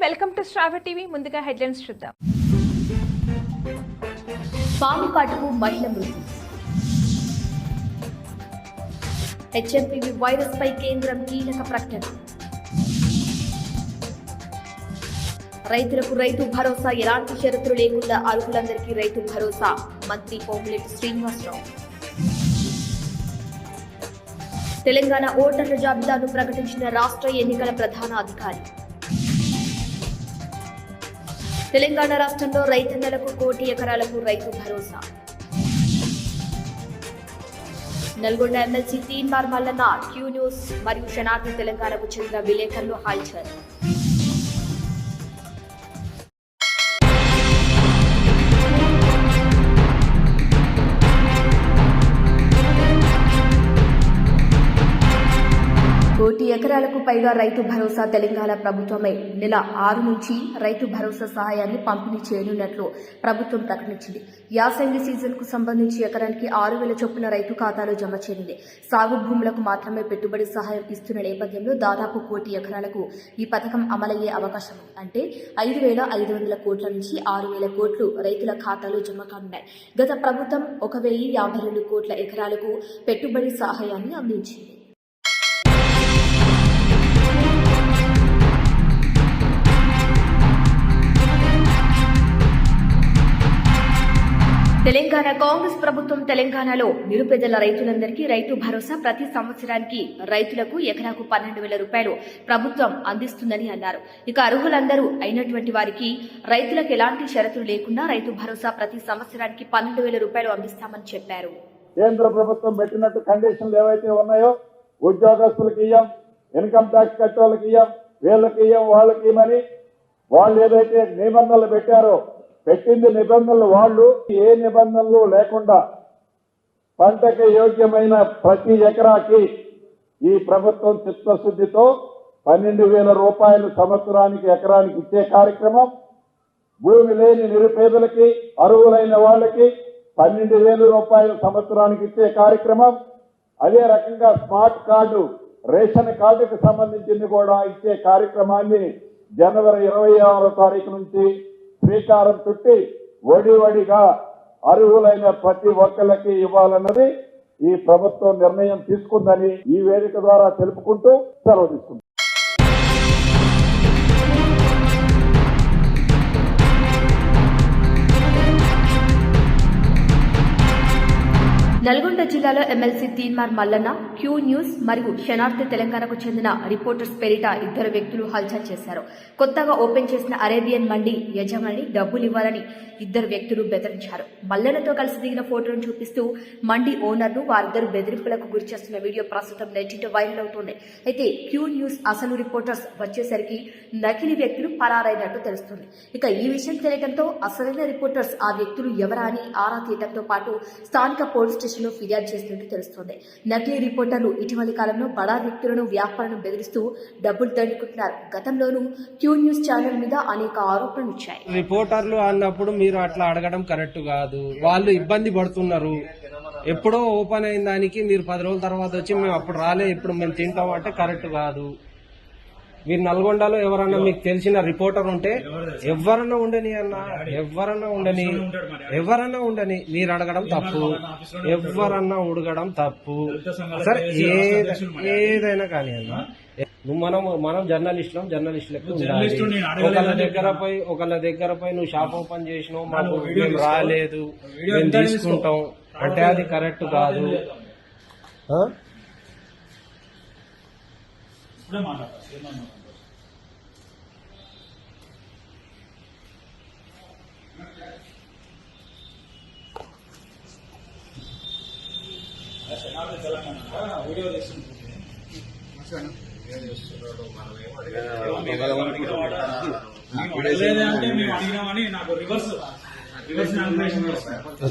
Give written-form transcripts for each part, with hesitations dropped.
Welcome to Shravya TV. ముందుగా headlines చూద్దాం. పాము కాటుకు మహిళ మృతి. హెచ్ఎంపీవీ వైరస్ పై కేంద్రం కీలక ప్రకటన. రైతులకు రైతు భరోసా, ఎలాంటి షరతులు లేకుండా అర్హులందరికీ రైతు భరోసా, మంత్రి పొంగులేటి శ్రీనివాసరావు. తెలంగాణ ఓటర్ల జాబితాను ప్రకటించిన రాష్ట్ర ఎన్నికల ప్రధాన అధికారి. తెలంగాణ రాష్ట్రంలో రైతన్నలకు 1 కోటి ఎకరాలకు Rythu Bharosa. Nalgonda MLC Teenmaar Mallanna Q news మరియు శనార్థి తెలంగాణకు చెందిన విలేకరులు హల్చల్. కోటి ఎకరాలకు పైగా రైతు భరోసా. తెలంగాణ ప్రభుత్వమే నెల 6 నుంచి రైతు భరోసా సహాయాన్ని పంపిణీ చేయనున్నట్లు ప్రభుత్వం ప్రకటించింది. యాసంగి సీజన్ కు సంబంధించి ఎకరానికి 6,000 చొప్పున రైతు ఖాతాలో జమ చేయనుంది. సాగు భూములకు మాత్రమే పెట్టుబడి సహాయం ఇస్తున్న నేపథ్యంలో దాదాపు 1 కోటి ఎకరాలకు ఈ పథకం అమలయ్యే అవకాశం ఉంది. అంటే 5,500 కోట్ల నుంచి 6,000 కోట్లు రైతుల ఖాతాలో జమ కానున్నాయి. గత ప్రభుత్వం 1,052 కోట్ల ఎకరాలకు పెట్టుబడి సహాయాన్ని అందించింది. తెలంగాణ కాంగ్రెస్ ప్రభుత్వం తెలంగాణలో నిరుపేదల రైతులందరికీ రైతు భరోసా ప్రతి సంవత్సరానికి రైతులకు ఎకరాకు 12,000 రూపాయలు ప్రభుత్వం అందిస్తుందని అన్నారు. ఇక అర్హులందరూ అయినటువంటి వారికి రైతులకు ఎలాంటి షరతులు లేకుండా రైతు భరోసా ప్రతి సంవత్సరానికి 12,000 రూపాయలు అందిస్తామని చెప్పారు. కేంద్ర ప్రభుత్వం పెట్టినట్టు కండిషన్లు ఏవైతే ఉన్నాయో ఉద్యోగస్తులకు ఇయ్యం, ఇన్కమ్ ట్యాక్స్ కట్టేవాళ్ళకి ఇయ్యం, వీళ్ళకి ఇయ్యం, వాళ్ళకి ఇవ్వమని వాళ్ళు ఏదైతే నిబంధనలు పెట్టారో పెట్టింది నిబంధనలు వాళ్ళు ఏ నిబంధనలు లేకుండా పంటకి యోగ్యమైన ప్రతి ఎకరాకి ఈ ప్రభుత్వం చిత్తశుద్ధితో 12,000 రూపాయలు సంవత్సరానికి ఎకరానికి ఇచ్చే కార్యక్రమం, భూమి లేని నిరుపేదలకి అర్హులైన వాళ్ళకి 12,000 రూపాయలు సంవత్సరానికి ఇచ్చే కార్యక్రమం, అదే రకంగా స్మార్ట్ కార్డు రేషన్ కార్డుకు సంబంధించింది కూడా ఇచ్చే కార్యక్రమాన్ని జనవరి 26వ తారీఖు నుంచి శ్రీకారం చుట్టి వడివడిగా అర్హులైన ప్రతి ఒక్కరికి ఇవ్వాలన్నది ఈ ప్రభుత్వం నిర్ణయం తీసుకుందని ఈ వేదిక ద్వారా తెలుపుకుంటూ సెలవు తీసుకుంటాం. నల్గొండ జిల్లాలో MLC Teenmaar Mallanna Q news మరియు శనార్థి తెలంగాణకు చెందిన రిపోర్టర్స్ పేరిట 2 వ్యక్తులు హల్చల్ చేశారు. కొత్తగా ఓపెన్ చేసిన అరేబియన్ మండి యజమాని డబ్బులు ఇవ్వాలని 2 వ్యక్తులు బెదిరించారు. మల్లన్నతో కలిసి దిగిన ఫోటోను చూపిస్తూ మండి ఓనర్ను వారిద్దరు బెదిరింపులకు గురి చేస్తున్న వీడియో ప్రస్తుతం నెట్టింట వైరల్ అవుతోంది. అయితే క్యూ న్యూస్ అసలు రిపోర్టర్స్ వచ్చేసరికి నకిలీ వ్యక్తులు పరారైనట్టు తెలుస్తుంది. ఇక ఈ విషయం తెలియడంతో అసలైన రిపోర్టర్స్ ఆ వ్యక్తులు ఎవరా అని ఆరా తీయడంతో పాటు స్థానిక పోలీస్ స్టేషన్ లో ఫిర్యాదు చేసినట్టు తెలుస్తోంది. నకిలీ రిపోర్టర్లు ఇటీవలి కాలంలో బడా వ్యక్తులను, వ్యాపారులను బెదిరిస్తూ డబ్బులు దండుకుంటున్నారు. గతంలోనూ క్యూ న్యూస్ ఛానల్ మీద అనేక ఆరోపణలు వచ్చాయి. రిపోర్టర్లు అన్నప్పుడు మీరు అట్లా అడగడం కరెక్ట్ కాదు. వాళ్ళు ఇబ్బంది పడుతున్నారు. ఎప్పుడో ఓపెన్ అయిన దానికి మీరు 10 రోజుల తర్వాత వచ్చి మేము అప్పుడు రాలే, ఇప్పుడు మేము తింటాం అంటే కరెక్ట్ కాదు. మీరు నల్గొండలో ఎవరన్నా మీకు తెలిసిన రిపోర్టర్ ఉంటే ఎవరన్నా ఉండని అన్న, ఎవరన్నా ఉండని మీరు అడగడం తప్పు, ఎవరన్నా ఉడగడం తప్పు. సరే ఏదైనా కానీ అన్న, మనం జర్నలిస్టులకు ఉండాలి. ఒకళ్ళ దగ్గర పోయి నువ్వు షాప్ ఓపెన్ చేసినావు, మాకు మేము రాలేదు, మేము తీసుకుంటాం అంటే అది కరెక్ట్ కాదు.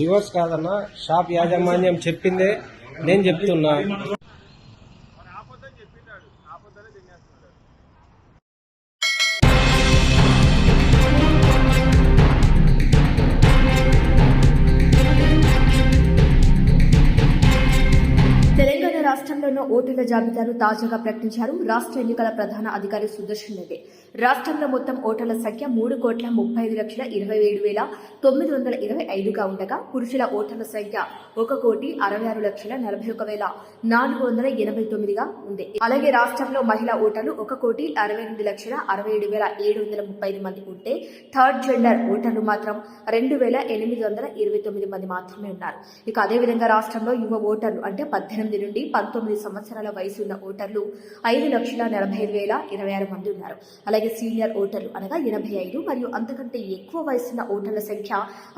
రివర్స్ కాదన్నా, షాప్ యాజమాన్యం చెప్పిందే నేను చెప్తున్నా. రాష్ట్రంలోనూ ఓటర్ల జాబితాను తాజాగా ప్రకటించారు రాష్ట్ర ఎన్నికల ప్రధాన అధికారి సుదర్శన్ రెడ్డి. రాష్ట్రంలో మొత్తం ఓటర్ల సంఖ్య 3,35,27,925గా ఉండగా పురుషుల ఓటర్ల సంఖ్య 1,66,41,489గా ఉంది. అలాగే రాష్ట్రంలో మహిళా ఓటర్లు 1,68,67,735 మంది ఉంటే థర్డ్ జెండర్ ఓటర్లు మాత్రం 2,829 మంది మాత్రమే ఉన్నారు. ఇక అదేవిధంగా రాష్ట్రంలో యువ ఓటర్లు అంటే 18 నుండి 19 సంవత్సరాల వయసు ఉన్న ఓటర్లు 5,45,026 మంది ఉన్నారు. అలాగే సీనియర్ ఓటర్లు అనగా 85 మరియు అంతకంటే ఎక్కువ వయసున్న ఓటర్ల సంఖ్య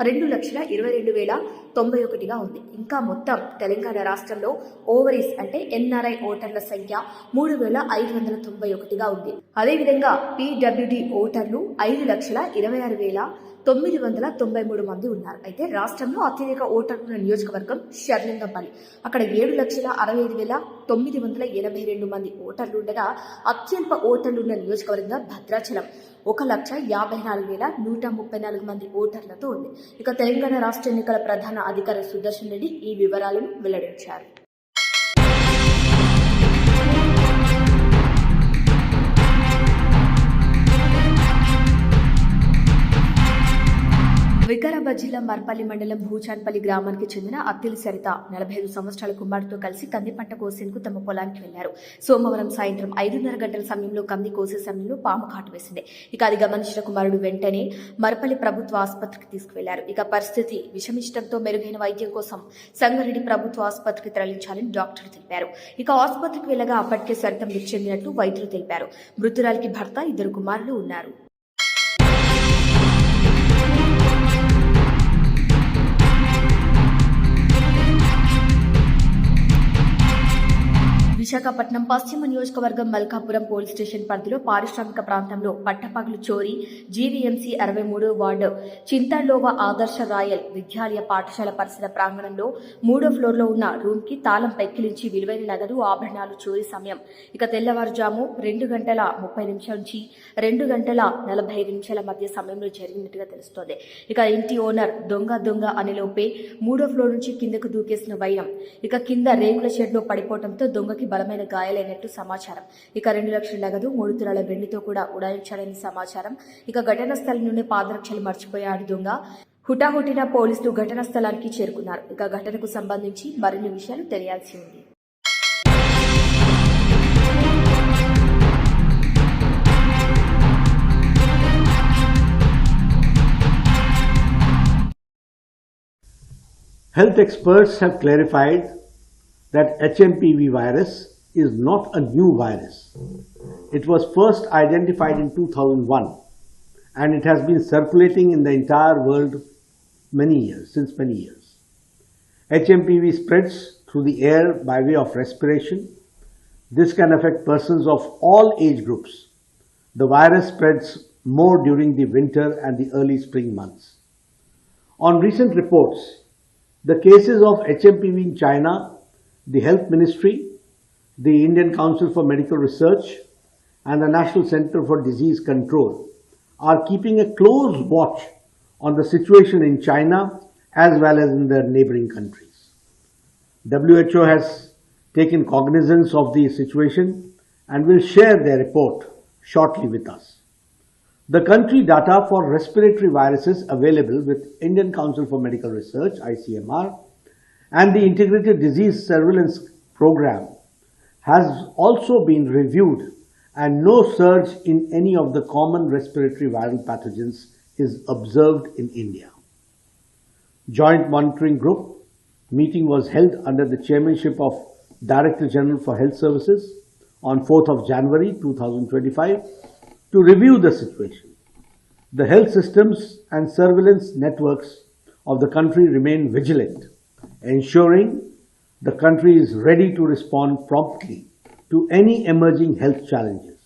2,22,091గా ఉంది. ఇంకా మొత్తం తెలంగాణ రాష్ట్రంలో ఓవరీస్ అంటే ఎన్ఆర్ఐ ఓటర్ల సంఖ్య 3,591గా ఉంది. అదేవిధంగా పీడబ్ల్యూడీ ఓటర్లు 5,26,993 మంది ఉన్నారు. అయితే రాష్ట్రంలో అత్యధిక ఓటర్లు ఉన్న నియోజకవర్గం షర్లింగంపల్లి. అక్కడ 7,65,982 మంది ఓటర్లు ఉండగా అత్యల్ప ఓటర్లు ఉన్న నియోజకవర్గంగా భద్రాచలం 1,54,134 మంది ఓటర్లతో ఉంది. ఇక తెలంగాణ రాష్ట్ర ఎన్నికల ప్రధాన అధికారి సుదర్శన్ రెడ్డి ఈ వివరాలను వెల్లడించారు. వికారాబాద్ జిల్లా మర్పల్లి మండలం భూచాన్పల్లి గ్రామానికి చెందిన అత్తిలి సరిత 45 సంవత్సరాల కుమారుడితో కలిసి కంది పంట కోసేందుకు తమ పొలానికి వెళ్లారు. సోమవారం సాయంత్రం 5:30 గంటల సమయంలో కంది కోసే సమయంలో పాము కాటు వేసింది. ఇక అది గమనించిన కుమారుడు వెంటనే మర్పల్లి ప్రభుత్వ ఆసుపత్రికి తీసుకువెళ్లారు. ఇక పరిస్థితి విషమించడంతో మెరుగైన వైద్యం కోసం సంగారెడ్డి ప్రభుత్వ ఆసుపత్రికి తరలించాలని డాక్టర్లు తెలిపారు. ఇక ఆసుపత్రికి వెళ్లగా అప్పటికే సరిత మృతి చెందినట్లు వైద్యులు తెలిపారు. మృతురాలికి భర్త 2 కుమారులు ఉన్నారు. విశాఖపట్నం పశ్చిమ నియోజకవర్గం మల్కాపురం పోలీస్ స్టేషన్ పరిధిలో పారిశ్రామిక ప్రాంతంలో పట్టపగలు చోరీ జీవీఎంసీ 63వ వార్డు చింతల్లోవ ఆదర్శ రాయల్ విద్యాలయ పాఠశాల పరిసర ప్రాంగణంలో 3వ ఫ్లోర్లో ఉన్న రూమ్ కి తాళం పెక్కిలించి విలువైన నగదు ఆభరణాలు చోరీ సమయం ఇక తెల్లవారుజాము 2:30 నుంచి 2:45 మధ్య సమయంలో జరిగినట్టుగా తెలుస్తోంది. ఇక ఇంటి ఓనర్ దొంగ అనేలోపే 3వ ఫ్లోర్ నుంచి కిందకు దూకేసిన వైనం ఇక కింద రేకుల షెడ్ లో పడిపోవడంతో దొంగకి బలమైన గాయాలైనట్టు సమాచారం. ఇక 2 లక్షల నగదు 3 తులాల వెండితో కూడా ఉడాయించాడని సమాచారం. ఇక ఘటనా స్థలం నుండి పాదరక్షలు మర్చిపోయాడు దొంగ. హుటాహుటిన పోలీసులు ఘటనా స్థలానికి చేరుకున్నారు. ఇక ఘటనకు సంబంధించి మరిన్ని విషయాలు తెలియాల్సి ఉంది. Health experts have clarified that HMPV virus is not a new virus. It was first identified in 2001 and it has been circulating in the entire world since many years. HMPV spreads through the air by way of respiration. This can affect persons of all age groups. The virus spreads more during the winter and the early spring months. On recent reports, the cases of HMPV in China, the Health Ministry, the Indian Council for Medical Research and the National Center for Disease Control are keeping a close watch on the situation in China as well as in the neighboring countries. WHO has taken cognizance of the situation and will share their report shortly with us. The country data for respiratory viruses available with Indian Council for Medical Research, ICMR, and the Integrated Disease Surveillance Program has also been reviewed and no surge in any of the common respiratory viral pathogens is observed in India. Joint Monitoring Group meeting was held under the chairmanship of Director General for Health Services on 4th of January 2025 to review the situation. The health systems and surveillance networks of the country remain vigilant, ensuring the country is ready to respond promptly to any emerging health challenges.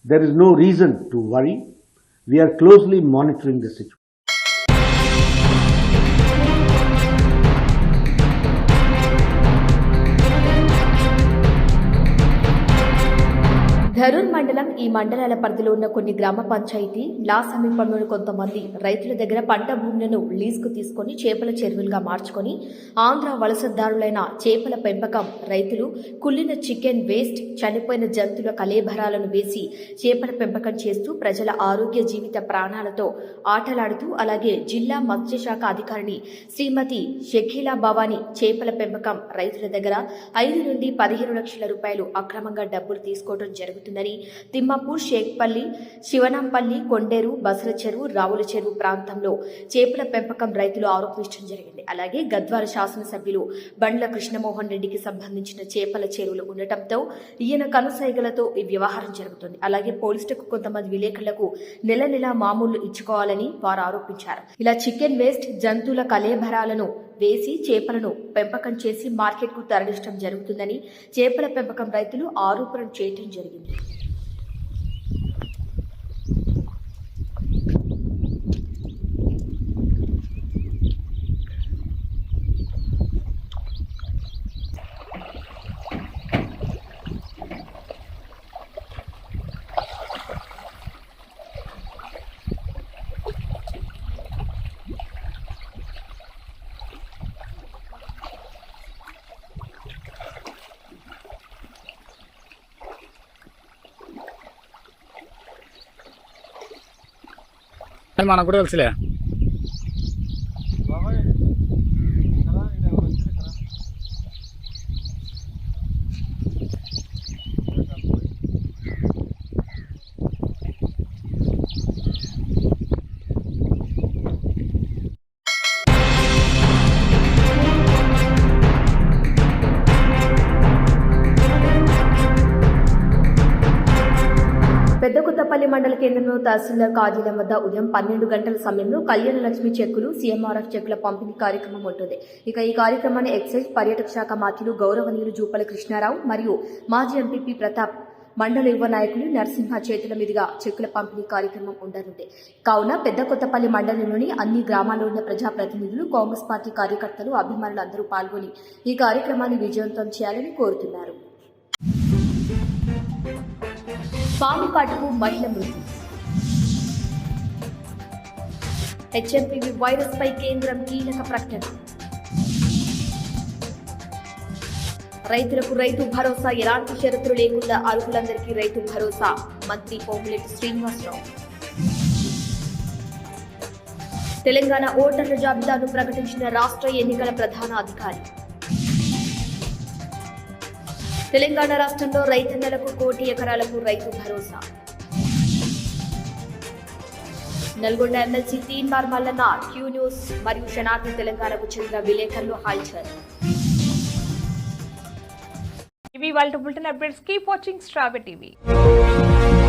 There is no reason to worry. We are closely monitoring the situation. Dharur మండలం ఈ మండలాల పరిధిలో ఉన్న కొన్ని గ్రామ పంచాయతీ లా సమీపంలోని కొంతమంది రైతుల దగ్గర పంట భూములను లీజుకు తీసుకుని చేపల చెరువులుగా మార్చుకొని ఆంధ్ర వలసదారులైన చేపల పెంపకం రైతులు కుళ్ళిన చికెన్ వేస్ట్ చనిపోయిన జంతువుల కళేబరాలను వేసి చేపల పెంపకం చేస్తూ ప్రజల ఆరోగ్య జీవిత ప్రాణాలతో ఆటలాడుతూ అలాగే జిల్లా మత్స్యశాఖ అధికారిని శ్రీమతి షకీలా భవానీ చేపల పెంపకం రైతుల దగ్గర 5 నుండి 15 లక్షల రూపాయలు అక్రమంగా డబ్బులు తీసుకోవడం జరుగుతుందని తిమ్మాపూర్, షేక్పల్లి, శివనంపల్లి, కొండేరు, బసల చెరువు, రావుల చెరువు ప్రాంతంలో చేపల పెంపకం రైతులు ఆరోపించడం జరిగింది. అలాగే గద్వాల శాసనసభ్యులు బండ్ల కృష్ణమోహన్ రెడ్డికి సంబంధించిన చేపల చెరువులు ఉండటంతో ఈయన కనుసైగలతో ఈ వ్యవహారం జరుగుతుంది. అలాగే పోలీసులకు కొంతమంది విలేకరులకు నెల నెలా మామూళ్లు ఇచ్చుకోవాలని వారు ఆరోపించారు. ఇలా చికెన్ వేస్ట్ జంతువుల కళేబరాలను వేసి చేపలను పెంపకం చేసి మార్కెట్కు తరలించడం జరుగుతుందని చేపల పెంపకం రైతులు ఆరోపణ చేయడం జరిగింది. మనకు కూడా తెలుసులే. పెద్దకొత్తపల్లి మండల కేంద్రంలో తహసీల్దార్ కార్యాలయం వద్ద ఉదయం 12 గంటల సమయంలో కళ్యాణ లక్ష్మి చెక్కులు, సీఎంఆర్ఎఫ్ చెక్కుల పంపిణీ కార్యక్రమం ఉంటుంది. ఇక ఈ కార్యక్రమాన్ని ఎక్సైజ్ పర్యాటక శాఖ మంత్రులు గౌరవనీయులు జూపల్లి కృష్ణారావు మరియు మాజీ ఎంపీపీ ప్రతాప్, మండల యువ నాయకులు నరసింహ చేతుల మీదుగా చెక్కుల పంపిణీ కార్యక్రమం ఉండనుంది. కావున పెద్దకొత్తపల్లి మండలంలోని అన్ని గ్రామాల్లో ఉన్న ప్రజాప్రతినిధులు, కాంగ్రెస్ పార్టీ కార్యకర్తలు, అభిమానులు అందరూ పాల్గొని ఈ కార్యక్రమాన్ని విజయవంతం చేయాలని కోరుతున్నారు. పాము కాటుకు మహిళ మృతి. హెచ్ఎంపీవీ వైరస్ పై కేంద్రం కీలక ప్రకటన. రైతులకు రైతు భరోసా, ఎలాంటి షరతులు లేకుండా అర్హులందరికీ రైతు భరోసా, మంత్రి పొంగులేటి శ్రీనివాసరావు. తెలంగాణ ఓటర్ల జాబితాను ప్రకటించిన రాష్ట్ర ఎన్నికల ప్రధాన అధికారి. తెలంగాణ రాష్ట్రంలో రైతన్నలకు 1 కోటి ఎకరాలకు Rythu Bharosa. Nalgonda MLC Teenmaar Mallanna Q news మరియు శనార్థి తెలంగాణకు చెందిన విలేకరులు హల్చల్. ఇవి వాళ్ళ బులెటిన్ అప్డేట్స్. కీప్ వాచింగ్ స్ట్రాబె టీవీ.